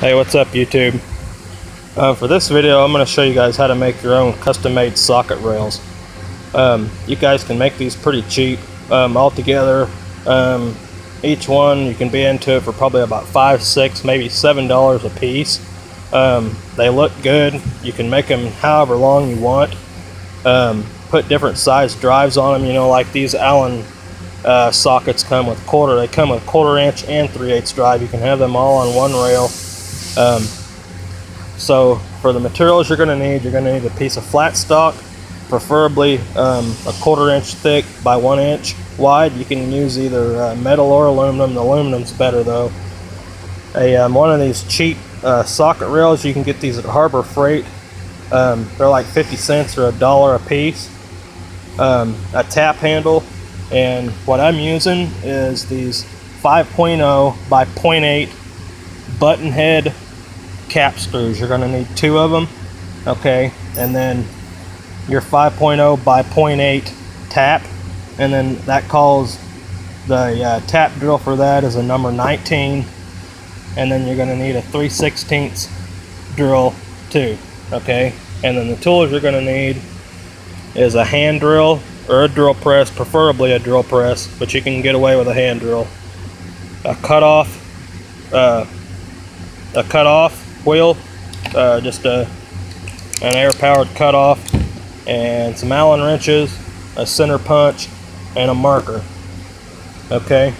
Hey, what's up YouTube? For this video I'm going to show you guys how to make your own custom-made socket rails. You guys can make these pretty cheap. Altogether, each one you can be into it for probably about $5, $6, maybe $7 a piece. They look good. You can make them however long you want. Put different size drives on them, you know, like these Allen sockets come with they come with 1/4 inch and 3/8 drive. You can have them all on one rail. So for the materials you're going to need a piece of flat stock, preferably a 1/4 inch thick by 1 inch wide. You can use either metal or aluminum. The aluminum's better though. One of these cheap socket rails, you can get these at Harbor Freight. They're like 50 cents or $1 a piece. A tap handle, and what I'm using is these 5.0 by 0.8 button head cap screws. You're going to need 2 of them, okay, and then your 5.0 by 0.8 tap, and then that calls the tap drill for that is a number 19, and then you're going to need a 3/16 drill too, okay. And then the tools you're going to need is a hand drill or a drill press, preferably a drill press, but you can get away with a hand drill, a cutoff wheel, just an air-powered cutoff, and some Allen wrenches, a center punch, and a marker. Okay.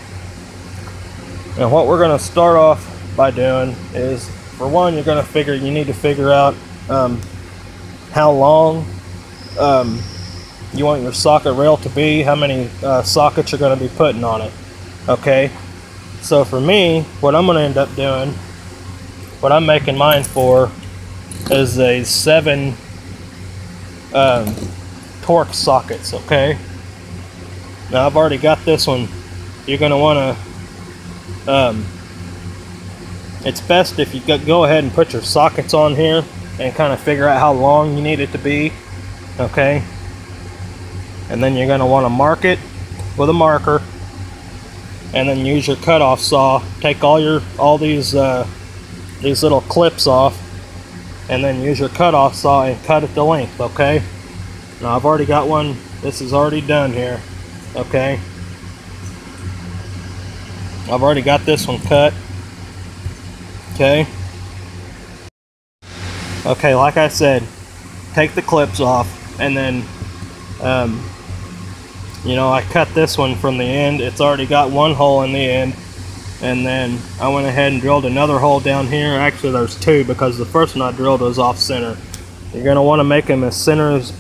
And what we're going to start off by doing is, for one, you need to figure out how long you want your socket rail to be, how many sockets you're going to be putting on it. Okay. So for me, what I'm going to end up doing, what I'm making mine for, is a 7 Torx sockets. Okay. Now I've already got this one. You're going to want to, it's best if you go ahead and put your sockets on here and kind of figure out how long you need it to be. Okay. And then you're going to want to mark it with a marker, and then use your cutoff saw. Take all these little clips off, and then use your cutoff saw and cut it to length. Okay. Now I've already got one. This is already done here. Okay. I've already got this one cut. Okay. Okay, like I said, take the clips off, and then you know, I cut this one from the end. It's already got one hole in the end, and then I went ahead and drilled another hole down here. Actually there's 2, because the first one I drilled was off center. You're going to want to make them as center as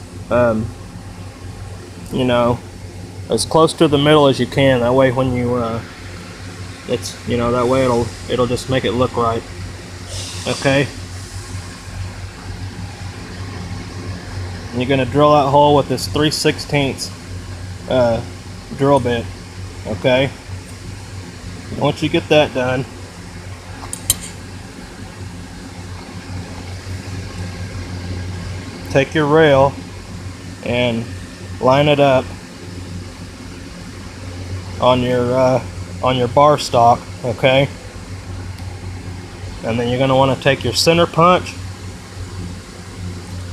you know, as close to the middle as you can. That way when you that way it'll just make it look right. Okay. And you're going to drill that hole with this 3/16 drill bit. Okay. Once you get that done, take your rail and line it up on your bar stock. Okay. And then you're going to want to take your center punch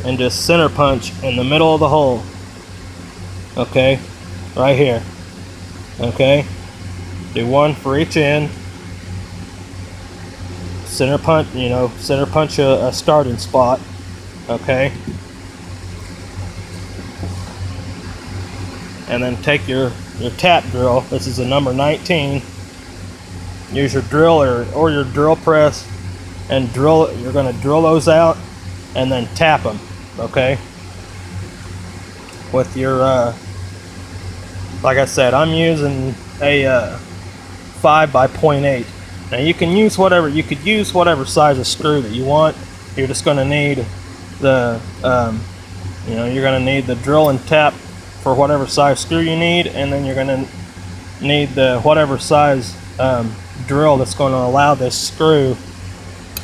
and just center punch in the middle of the hole. Okay, right here. Okay, do one for each end. Center punch, center punch a starting spot. Okay, and then take your tap drill. This is a number 19. Use your drill or your drill press and drill it. You're going to drill those out and then tap them. Okay, with your like I said, I'm using a 5 by 0.8. Now you can use whatever size of screw that you want. You're just going to need the you're going to need the drill and tap for whatever size screw you need, and then you're going to need the whatever size drill that's going to allow this screw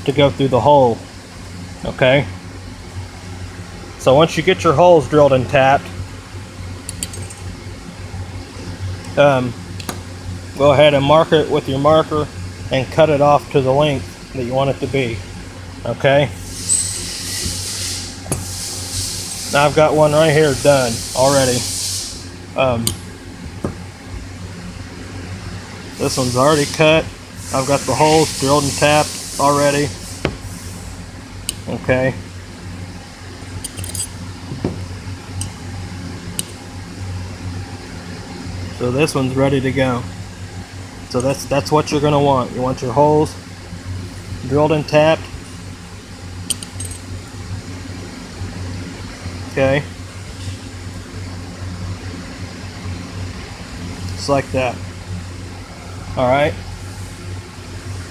to go through the hole. Okay. So once you get your holes drilled and tapped, go ahead and mark it with your marker and cut it off to the length that you want it to be. Okay. Now I've got one right here done already. This one's already cut. I've got the holes drilled and tapped already. Okay. So this one's ready to go. So that's what you're gonna want. You want your holes drilled and tapped. Okay. Just like that. Alright.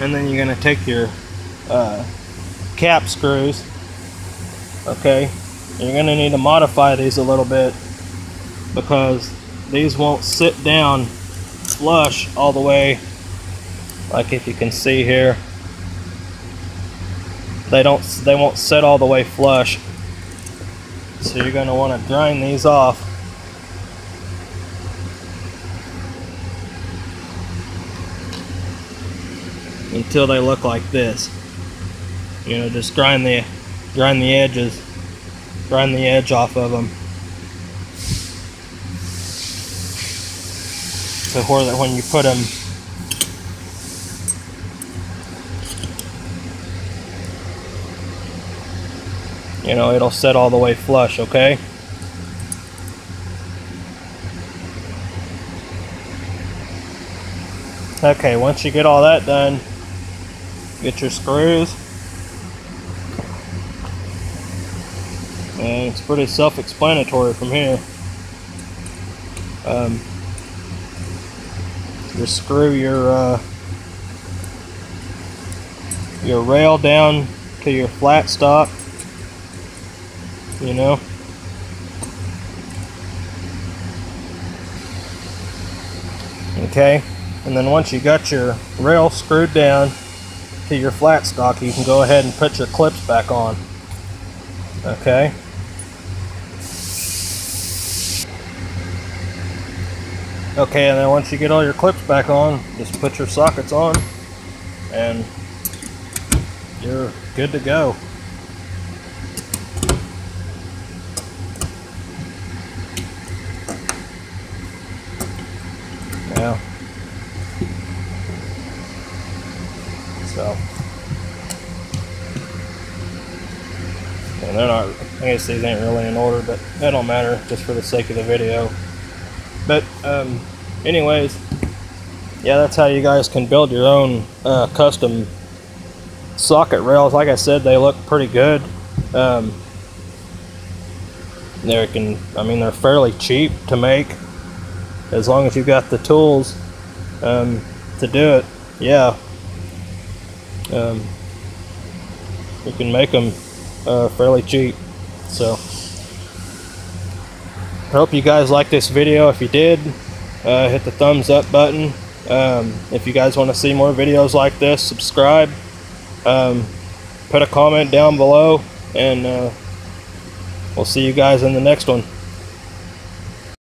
And then you're gonna take your cap screws. Okay. You're gonna need to modify these a little bit because these won't sit down flush all the way, like if you can see here. They won't sit all the way flush. So you're going to want to grind these off. Until they look like this. You know, just grind the edges, grind the edge off of them. So when you put them, you know, it'll set all the way flush, okay? Okay, once you get all that done, get your screws. And it's pretty self-explanatory from here. Just screw your rail down to your flat stock, you know. Okay, and then once you got your rail screwed down to your flat stock, you can go ahead and put your clips back on. Okay. Okay, and then once you get all your clips back on, just put your sockets on and you're good to go. Yeah. So, and they're not, I guess these ain't really in order, but that don't matter just for the sake of the video. But anyways, yeah, that's how you guys can build your own custom socket rails. Like I said, they look pretty good. They're fairly cheap to make as long as you got the tools to do it. Yeah, you can make them fairly cheap. So I hope you guys liked this video. If you did, hit the thumbs up button. If you guys want to see more videos like this, subscribe. Put a comment down below, and we'll see you guys in the next one.